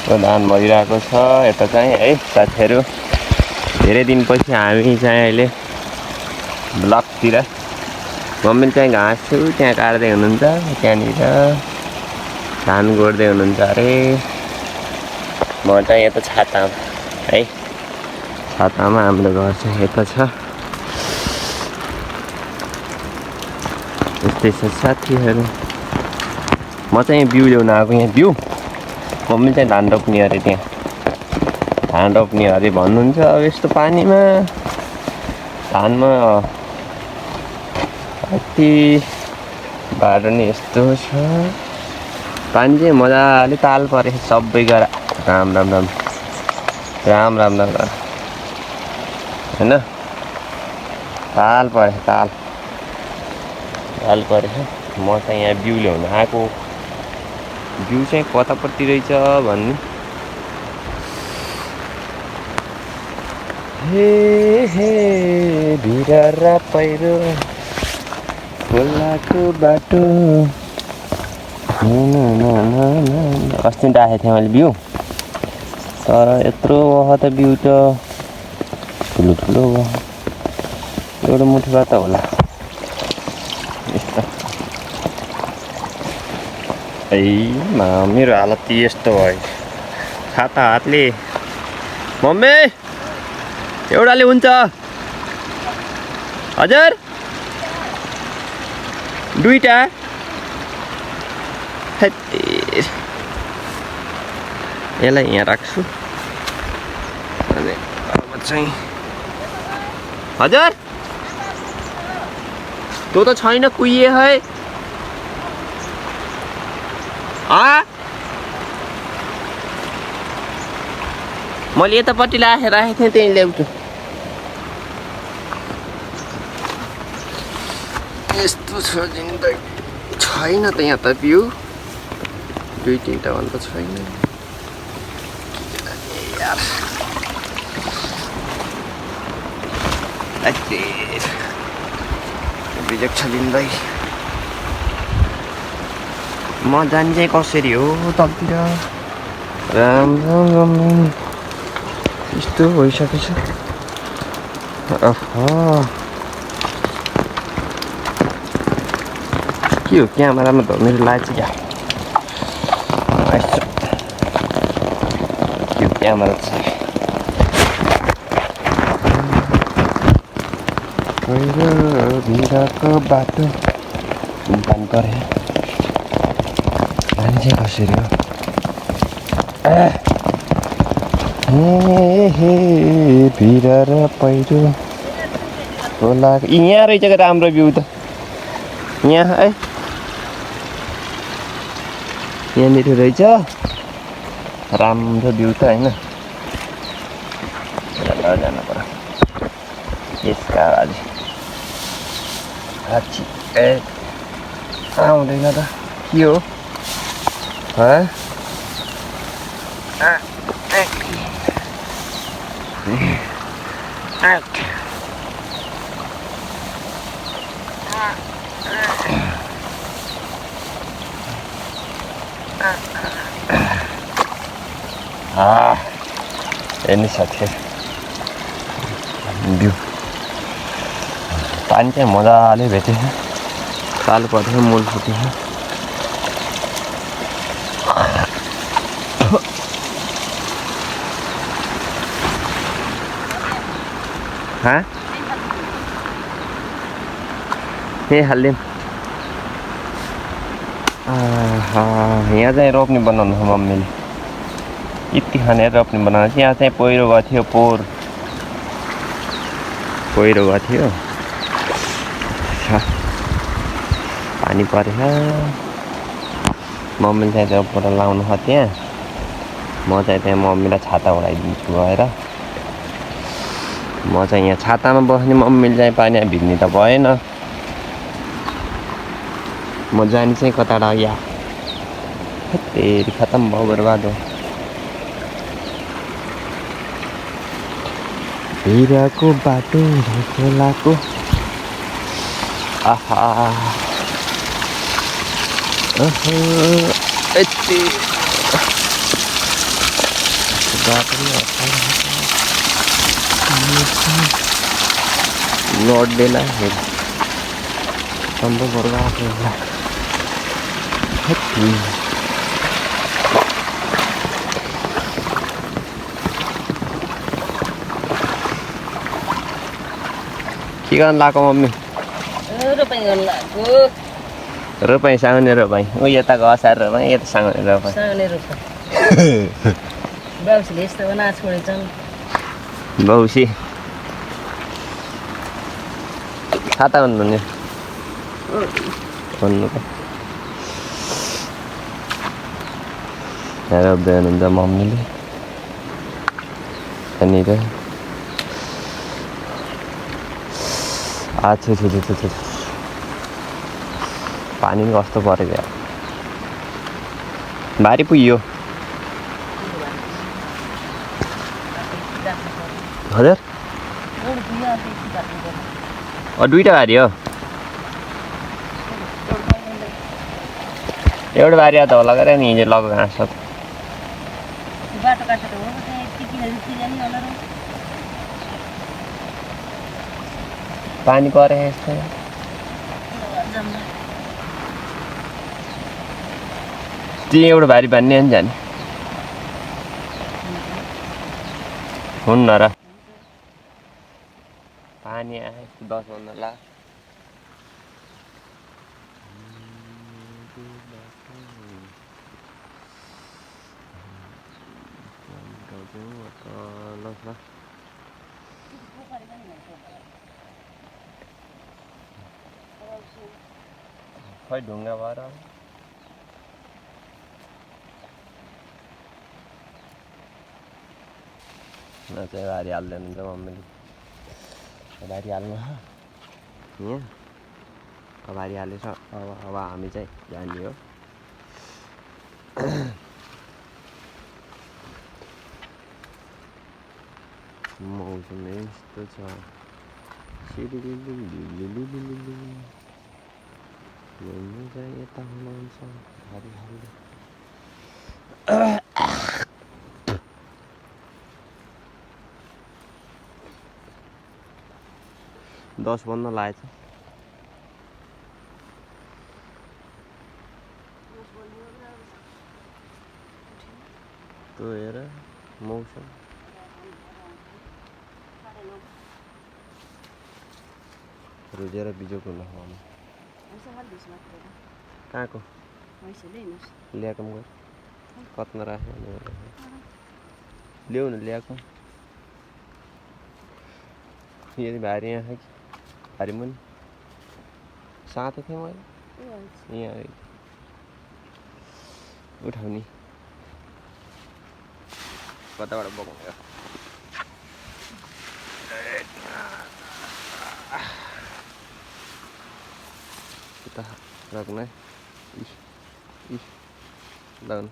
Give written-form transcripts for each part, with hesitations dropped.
प्रदान भइरहेको छ यता चाहिँ है साथीहरू। धेरै दिनपछि हामी चाहिँ अहिले ब्लकतिर मम्मीले चाहिँ घाँस त्यहाँ काट्दै हुनुहुन्छ, त्यहाँनिर धान गोड्दै हुनुहुन्छ अरे। म चाहिँ यता छातामा है, छातामा हाम्रो घर चाहिँ यता छ। यस्तै छ साथीहरू। म चाहिँ बिउ ल्याउन आएको यहाँ बिउ। मम्मी चाहिँ धान रोप्ने अरे, त्यहाँ धान रोप्ने अरे भन्नुहुन्छ। अब यस्तो पानीमा धानमा कति बाटो नि यस्तो छ। पानी चाहिँ मजाले ताल परे सबैको राम राम राम राम राम राम राम होइन, ताल परे ताल परे। म चाहिँ यहाँ बिउ ल्याउन आएको। बिउ चाहिँ कतापट्टि रहेछ भन्ने। हे हे भिरा र पहिरो खोलाको बाटो। अस्ति राखेको थिएँ मैले बिउ, तर यत्रो वखत बिउ त ठुलो ठुलो भयो। एउटा मुठीबाट त होला यस्तो। मेरो हालत यस्तो भयो। छाता हातले मम्मी एउटाले हुन्छ हजुर, दुईटा यसलाई यहाँ राख्छु अनि अब चाहिँ हजुर त्यो त छैन कुहिए है। मैले यतापट्टि राखेको थिएँ, त्यही ल्याउँछु। यस्तो छ जिन्दगी। छैन त यहाँ त बिउ, दुई तिनवटा भन्दा छैन यार। बिजोग छ जिन्दगी। म जाने चाहिँ कसरी हो तलतिर? राम राम राम यस्तो भइसकेछ। के हो क्यामेरामा त मेरो लाइट चाहिँ क्या त्यो क्यामेरा छ। भिराको बाटो पानी परे। जाने चाहिँ कसरी हो? हे भिरा र पहिरो खोला। यहाँ रहेछ क्या राम्रो बिउ त यहाँ है, यहाँनिर रहेछ राम्रो बिउ त होइन। जानु पर्यो यसका आज आउँदैन त के हो? हेर्नु साथी बिउ पानी चाहिँ मजाले भेटेछ। ताल पर्थ्यो, मूल फुट्यो। त्यही हालिदिउँ। यहाँ चाहिँ रोप्ने बनाउनु छ मम्मीले। यति खाने रोप्ने बनाउनु। यहाँ चाहिँ पहिरो गएको थियो, पहिरो गएको थियो। पानी परेछ। मम्मीले चाहिँ त्यहाँबाट लाउनु छ त्यहाँ। म चाहिँ त्यहाँ मम्मीलाई छाता उडाइदिन्छु गएर। म चाहिँ यहाँ छातामा बस्ने, मम्मीले चाहिँ पानी भिज्ने त भएन। म जाने चाहिँ कता लाग्यो? तेरी खत्तम भयो, बर्बाद हो। हिराको बाटो खोलाको आहा यति लड्डेला सम्भव बर्बाद के गर्न लाएको मम्मी रोपाई साउने रोपाई ऊ यताको असार रोपाई यता साउने रोपाई बौसी खाता भन्नु नि भन्नु त रोप्दै हुनुहुन्छ मम्मीले त्यहाँनिर आच्छा पानी पनि कस्तो परेको यार भारी पुग्यो हजुर दुईटा भारी हो एउटा भारी त होला गरे नि हिजो लगेको घाँस पानी परे यस्तो त्यही एउटा भारी भन्ने नि जाने हुन्न र पानी आयो 10 भन्दा ला खै ढुङ्गा भएर चाहिँ भारी हाल्दैन हुन्छ मम्मीले भारी हाल्नु यहाँ भारी हालेछ अब हामी चाहिँ जाने हो मौसम यस्तो छ चाहिँ यता हुनुहुन्छ भारी हाल्दै 10 बन्न लागेछ त्यो हेर मौसम रोजेर बिजोक हुन खाउनु कहाँको ल्याएको गएर कतमा राख्यो ल्याउ न ल्याएको यदि भारी यहाँ कि भारी मुनि साथै थिएँ मैले यहाँ उठाउने कताबाट बोकाउने kita lakukan lawan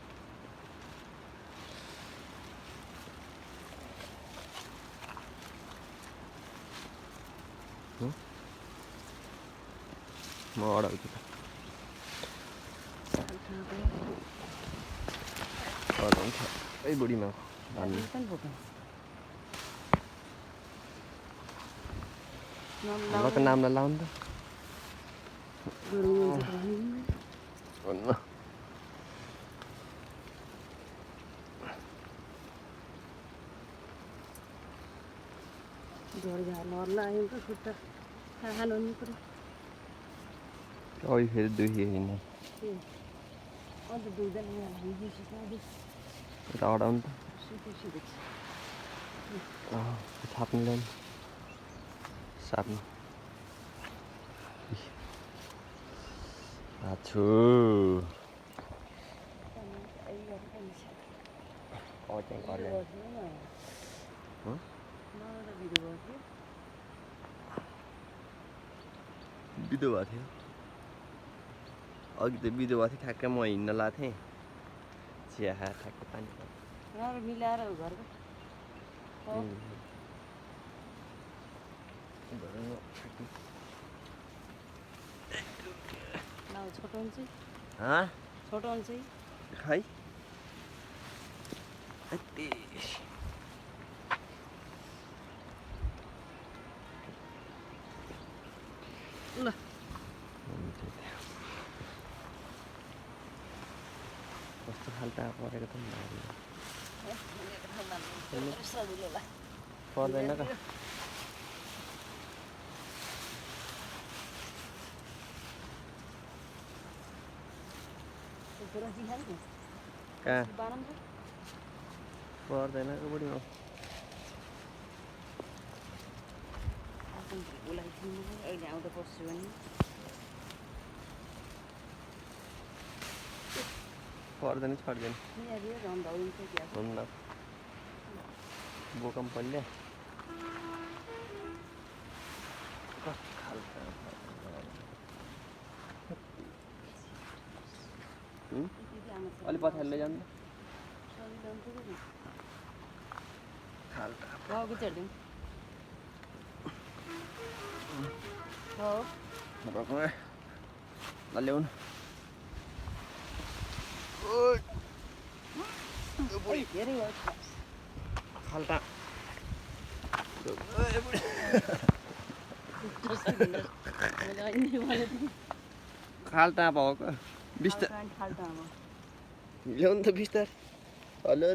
mau ada kita budi mau cái nam là lawan tuh ôi hết đuôi này đó đâu thắp lên sắp aduh oh cengkolnya बिदो भएको थियो अघि त बिदो भएको थियो ठ्याक्कै म हिँड्न लाएको थिएँ चिया खाएर ठ्याक्कै पानी मिलाएर घरको छोटो हुन्छ छोटो हुन्छ खै यति ल कस्तो खाल्टा परेको त सजिलोलाई पर्दैन त कहाँ पर्दैन कि बढी अहिले आउँदा पर्छु भने पर्दैन छड्दैन हुन्छ हुन्न बोकम पल्ले अलि पछाडि लैजानु ल्याउनु खाल्टा खाल्टा भएको बिस्तार ल्याउनु त बिस्तार हेलो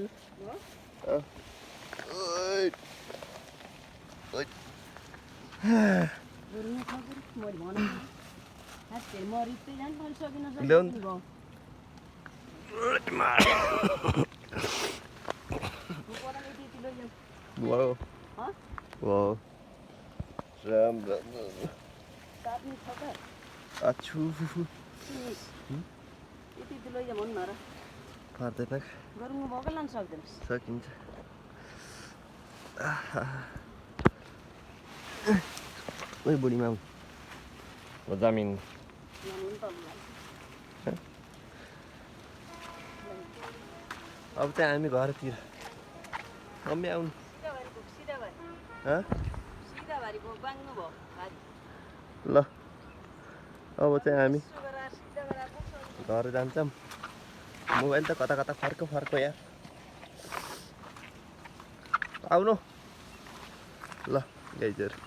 सकिन्छ ओइ बुढी माउ हो जमिन अब चाहिँ हामी घरतिर मम्मी आउनु ल अब चाहिँ हामी घर जान्छौँ मोबाइल त कता कता फर्को यार आउनु ल गाइजहरु